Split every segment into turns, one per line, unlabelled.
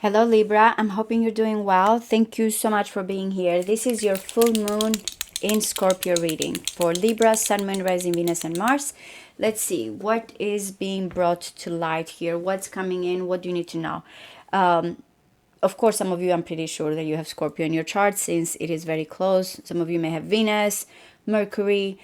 Hello Libra, I'm hoping you're doing well. Thank you so much for being here. This is your full moon in Scorpio reading for Libra, Sun, Moon, Rising, Venus, and Mars. Let's see what is being brought to light here. What's coming in? What do you need to know? Of course, some of you, I'm pretty sure that you have Scorpio in your chart since it is very close. Some of you may have Venus, Mercury,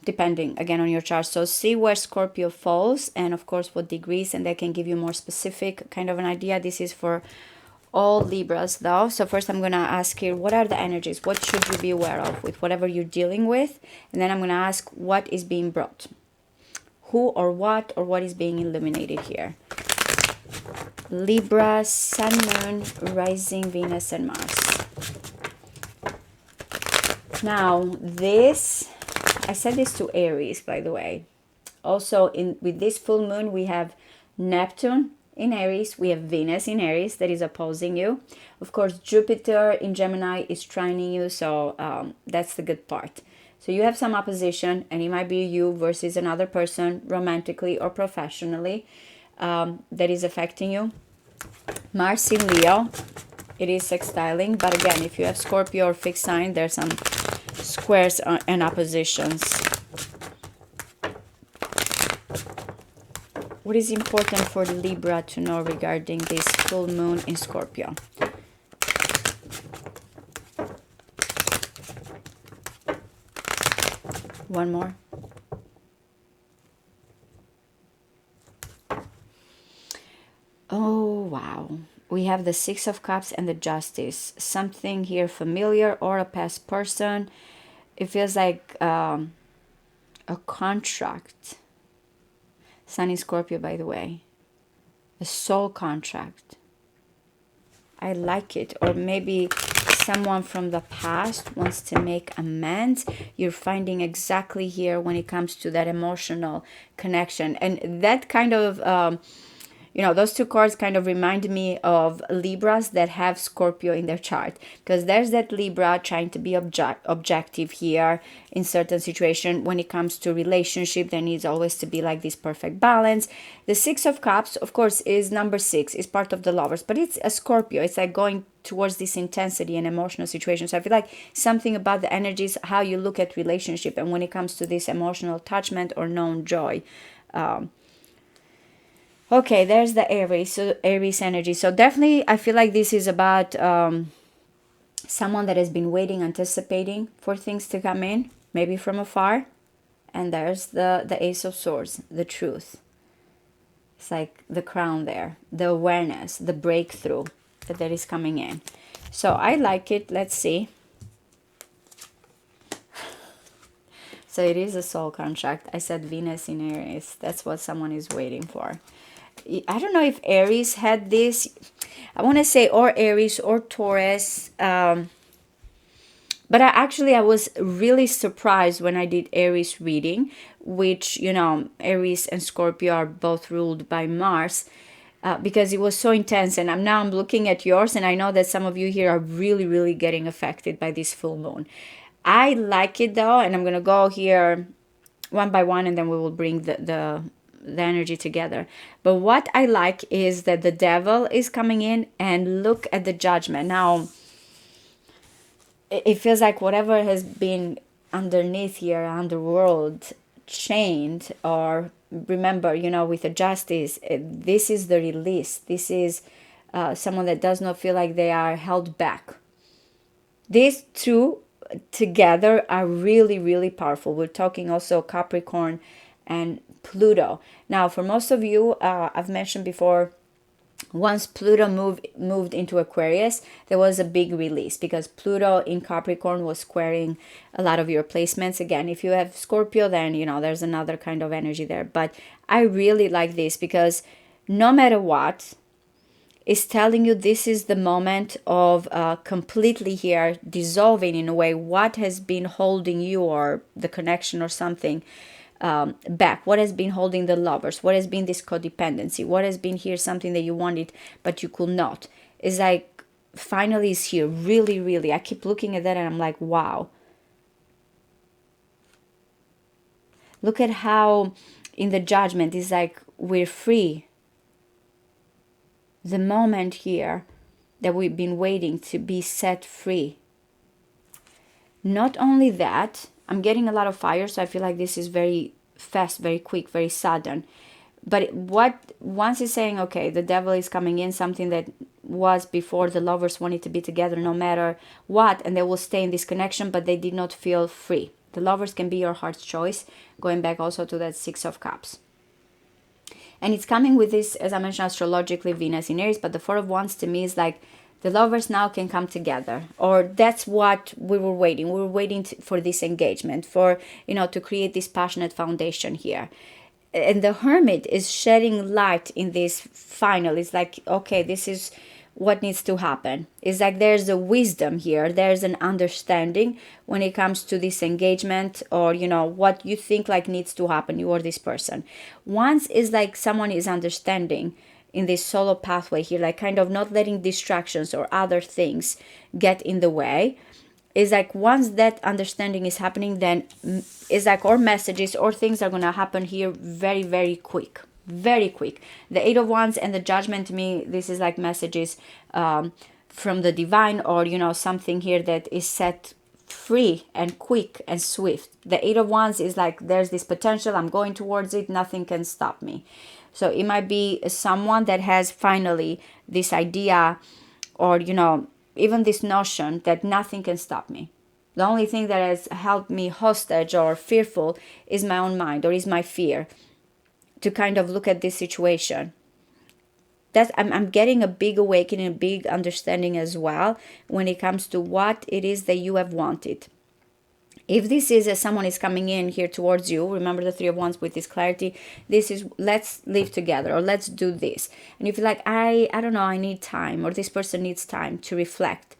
depending again on your chart. So see where Scorpio falls and of course what degrees, and that can give you more specific kind of an idea. This is for all Libras though. So first I'm going to ask here, what are the energies? What should you be aware of with whatever you're dealing with? And then I'm going to ask what is being brought. Who or what is being illuminated here? Libra, Sun, Moon, Rising, Venus, and Mars. Now, I said this to Aries, by the way. Also, with this full moon, we have Neptune in Aries. We have Venus in Aries that is opposing you. Of course, Jupiter in Gemini is trining you, so that's the good part. So you have some opposition, and it might be you versus another person, romantically or professionally, that is affecting you. Mars in Leo, it is sextiling, but again, if you have Scorpio or fixed sign, there's some squares and oppositions. What is important for Libra to know regarding this full moon in Scorpio? One more. Oh, wow. We have the Six of Cups and the Justice. Something here familiar or a past person. It feels like a contract. Sun in Scorpio, by the way. A soul contract. I like it. Or maybe someone from the past wants to make amends. You're finding exactly here when it comes to that emotional connection. And that kind of... those two cards kind of remind me of Libras that have Scorpio in their chart, because there's that Libra trying to be objective here in certain situation. When it comes to relationship, there needs always to be like this perfect balance. The Six of Cups, of course, is number 6, is part of the Lovers, but it's a Scorpio. It's like going towards this intensity and emotional situation. So I feel like something about the energies, how you look at relationship, and when it comes to this emotional attachment or known joy. Okay, there's the Aries, so Aries energy. So definitely, I feel like this is about someone that has been waiting, anticipating for things to come in, maybe from afar. And there's the Ace of Swords, the truth. It's like the crown there, the awareness, the breakthrough that is coming in. So I like it. Let's see. So it is a soul contract. I said Venus in Aries. That's what someone is waiting for. I don't know if Aries had this. I want to say or Aries or Taurus. But I was really surprised when I did Aries reading, which, Aries and Scorpio are both ruled by Mars, because it was so intense. And I'm looking at yours, and I know that some of you here are really, really getting affected by this full moon. I like it though, and I'm going to go here one by one, and then we will bring the energy together. But what I like is that the devil is coming in, and look at the judgment. Now, it feels like whatever has been underneath here, underworld, chained, or remember, with the justice, this is the release. This is someone that does not feel like they are held back. These two together are really, really powerful. We're talking also Capricorn and Pluto. Now, for most of you, I've mentioned before, once Pluto moved into Aquarius, there was a big release, because Pluto in Capricorn was squaring a lot of your placements. Again, if you have Scorpio, then, there's another kind of energy there. But I really like this, because no matter what, is telling you this is the moment of completely here dissolving in a way what has been holding you, or the connection or something, back. What has been holding the Lovers? What has been this codependency? What has been here something that you wanted but you could not? It's like finally is here. Really, really. I keep looking at that and I'm like, wow. Look at how in the judgment it's like we're free. the moment here that we've been waiting to be set free. Not only that, I'm getting a lot of fire, so I feel like this is very fast, very quick, very sudden. But once it's saying, okay, the devil is coming in, something that was before the lovers wanted to be together no matter what, and they will stay in this connection, but they did not feel free. The lovers can be your heart's choice, going back also to that Six of Cups. And it's coming with this, as I mentioned, astrologically, Venus in Aries, but the Four of Wands to me is like the lovers now can come together, or that's what we were waiting. We were waiting for this engagement, for, to create this passionate foundation here. And the Hermit is shedding light in this final. It's like, okay, this is what needs to happen. It's like there's a wisdom here, there's an understanding when it comes to this engagement, or what you think like needs to happen, you or this person. Once is like someone is understanding in this solo pathway here, like kind of not letting distractions or other things get in the way. Is like once that understanding is happening, then it's like or messages or things are going to happen here very, very quick. Very quick. The Eight of Wands and the Judgment, to me, this is like messages from the divine, or something here that is set free and quick and swift. The Eight of Wands is like there's this potential, I'm going towards it, nothing can stop me. So it might be someone that has finally this idea, or even this notion that nothing can stop me. The only thing that has held me hostage or fearful is my own mind, or is my fear to kind of look at this situation. That I'm getting a big awakening, a big understanding as well when it comes to what it is that you have wanted. If this is as someone is coming in here towards you, remember the Three of Wands with this clarity, this is let's live together, or let's do this. And if you're like, I don't know, I need time, or this person needs time to reflect,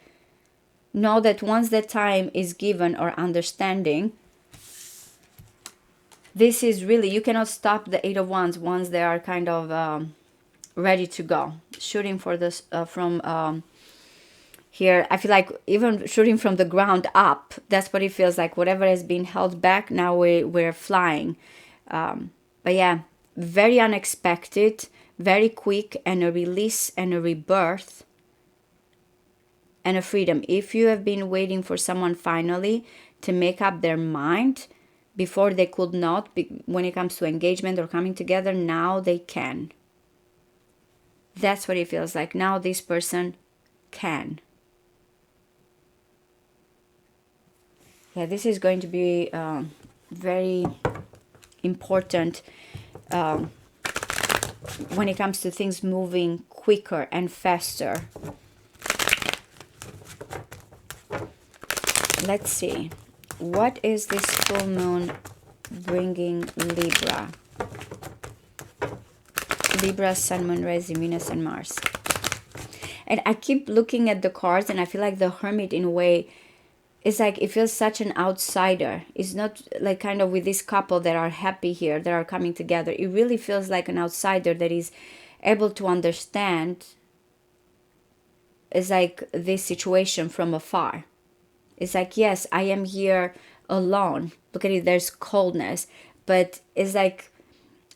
know that once that time is given or understanding, this is really, you cannot stop the Eight of Wands once they are kind of ready to go. Shooting for this from here, I feel like even shooting from the ground up, that's what it feels like. Whatever has been held back, now we're flying. But yeah, very unexpected, very quick, and a release and a rebirth and a freedom. If you have been waiting for someone finally to make up their mind before they could not, when it comes to engagement or coming together, now they can. That's what it feels like. Now this person can. Yeah, this is going to be very important when it comes to things moving quicker and faster. Let's see. What is this full moon bringing Libra? Libra, Sun, Moon, Rising, Venus, and Mars. And I keep looking at the cards, and I feel like the Hermit, in a way, it's like it feels such an outsider. It's not like kind of with this couple that are happy here, that are coming together. It really feels like an outsider that is able to understand, it's like this situation from afar. It's like, yes, I am here alone. Look at it, there's coldness. But it's like,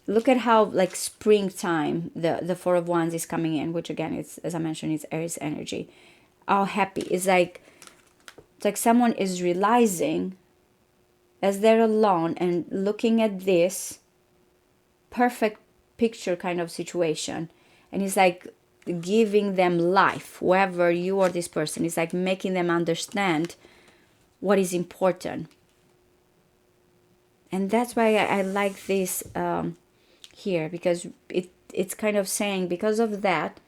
look at how like springtime, the Four of Wands is coming in, which again, it's, as I mentioned, it's Aries energy. How happy. It's like someone is realizing as they're alone and looking at this perfect picture kind of situation. And it's like giving them life, whoever you or this person. It's like making them understand what is important. And that's why I like this here, because it's kind of saying because of that,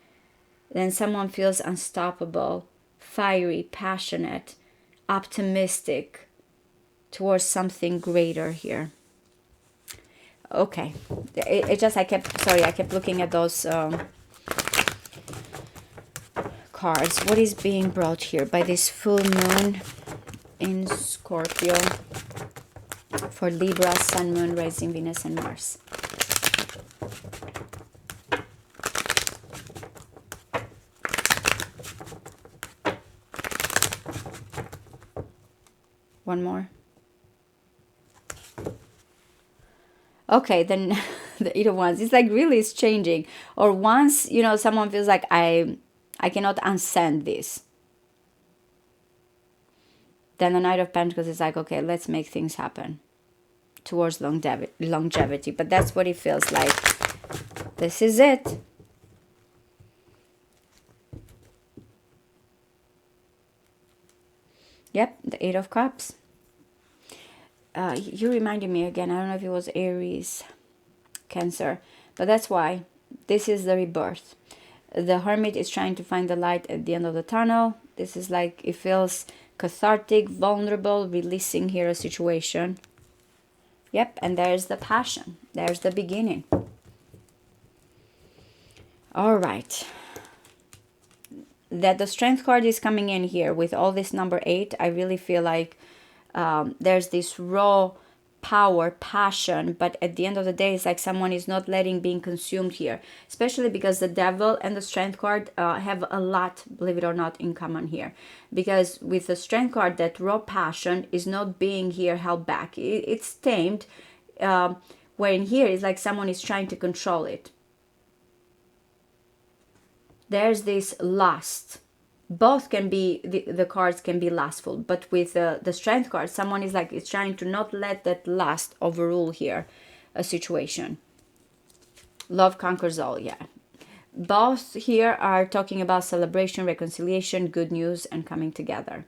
then someone feels unstoppable, fiery, passionate, optimistic towards something greater here. Okay, it just I kept looking at those cards. What is being brought here by this full moon in Scorpio for Libra, Sun, Moon, Rising, Venus, and Mars? One more. Okay, then the Eight of Wands. It's like really it's changing. Or once, you know, someone feels like I cannot unsend this. Then the Knight of Pentacles is like, okay, let's make things happen towards longevity. But that's what it feels like. This is it. Yep, the Eight of Cups. You reminded me again, I don't know if it was Aries, Cancer, but that's why. This is the rebirth. The Hermit is trying to find the light at the end of the tunnel. This is like, it feels cathartic, vulnerable, releasing here a situation. Yep, and there's the passion. There's the beginning. All right. That the Strength card is coming in here with all this number 8. I really feel like there's this raw power, passion, but at the end of the day, it's like someone is not letting being consumed here, especially because the Devil and the Strength card have a lot, believe it or not, in common here. Because with the Strength card, that raw passion is not being here held back. It's tamed, where in here it's like someone is trying to control it. There's this lust. Both can be, the cards can be lustful, but with the Strength card, someone is like, it's trying to not let that lust overrule here a situation. Love conquers all, yeah. Both here are talking about celebration, reconciliation, good news, and coming together.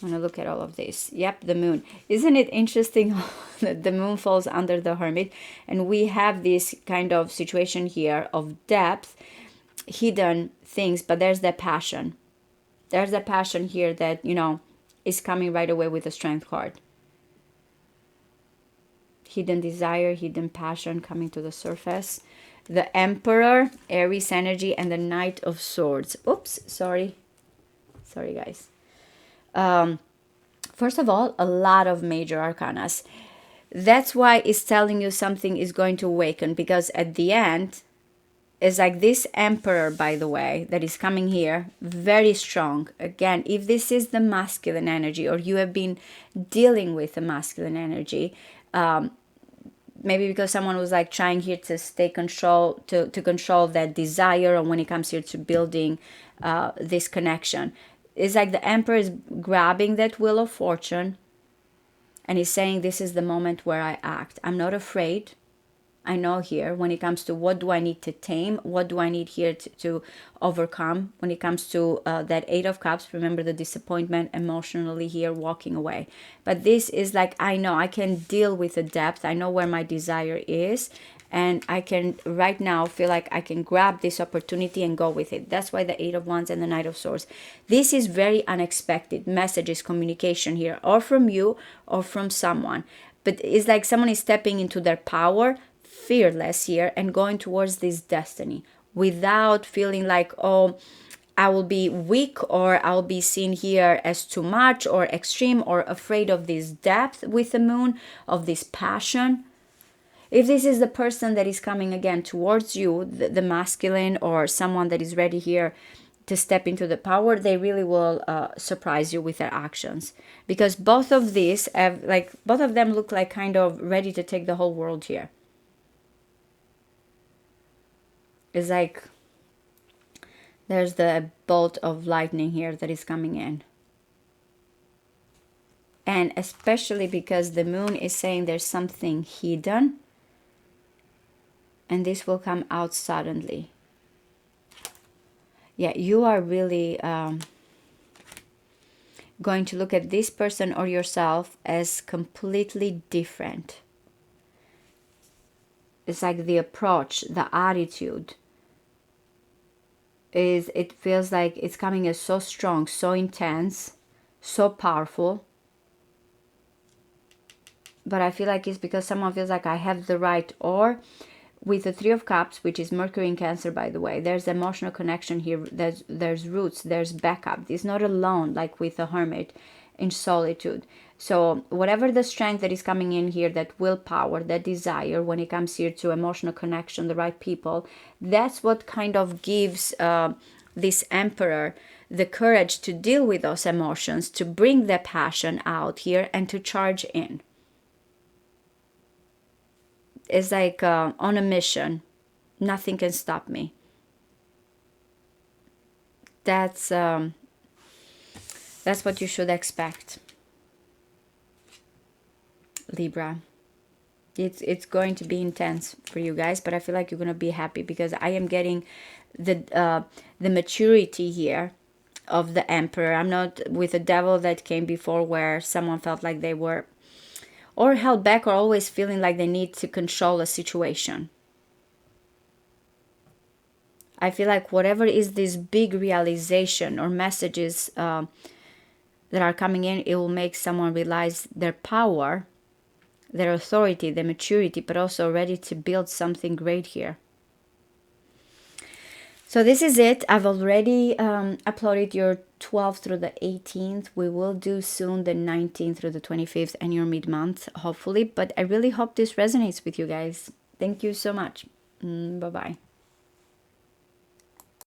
I'm gonna look at all of this. Yep, the moon. Isn't it interesting that the moon falls under the Hermit, and we have this kind of situation here of depth, hidden things, but there's that passion. There's that passion here that, you know, is coming right away with the Strength card. Hidden desire, hidden passion coming to the surface. The Emperor, Aries energy, and the Knight of Swords. Oops, sorry. Sorry, guys. First of all, a lot of major arcanas. That's why it's telling you something is going to awaken, because at the end, it's like this Emperor, by the way, that is coming here, very strong. Again, if this is the masculine energy, or you have been dealing with the masculine energy, maybe because someone was like trying here to stay control, to control that desire, or when it comes here to building this connection. It's like the Emperor is grabbing that Wheel of Fortune and he's saying, this is the moment where I act. I'm not afraid. I know here when it comes to what do I need to tame, what do I need here to overcome. When it comes to that Eight of Cups, remember the disappointment emotionally here, walking away. But this is like, I know I can deal with the depth. I know where my desire is. And I can right now feel like I can grab this opportunity and go with it. That's why the Eight of Wands and the Knight of Swords. This is very unexpected messages, communication here, or from you or from someone. But it's like someone is stepping into their power, fearless here, and going towards this destiny without feeling like, oh, I will be weak, or I'll be seen here as too much or extreme, or afraid of this depth with the moon, of this passion. If this is the person that is coming again towards you, the masculine, or someone that is ready here to step into the power, they really will surprise you with their actions. Because both of these have, like, both of them look like kind of ready to take the whole world here. It's like there's the bolt of lightning here that is coming in. And especially because the moon is saying there's something hidden, and this will come out suddenly. Yeah, you are really going to look at this person or yourself as completely different. It's like the approach, the attitude. It feels like it's coming as so strong, so intense, so powerful. But I feel like it's because someone feels like I have the right, or with the Three of Cups, which is Mercury in Cancer, by the way, there's emotional connection here. There's roots, there's backup. It's not alone like with the Hermit in solitude. So whatever the strength that is coming in here, that willpower, that desire, when it comes here to emotional connection, the right people, that's what kind of gives this Emperor the courage to deal with those emotions, to bring the passion out here and to charge in. is like on a mission. Nothing can stop me. That's what you should expect, Libra. It's going to be intense for you guys, but I feel like you're gonna be happy because I am getting the maturity here of the Emperor. I'm not with the Devil that came before, where someone felt like they were or held back or always feeling like they need to control a situation. I feel like whatever is this big realization or messages that are coming in, it will make someone realize their power, their authority, their maturity, but also ready to build something great here. So this is it. I've already uploaded your 12th through the 18th. We will do soon the 19th through the 25th and your mid-month, hopefully. But I really hope this resonates with you guys. Thank you so much. Bye-bye.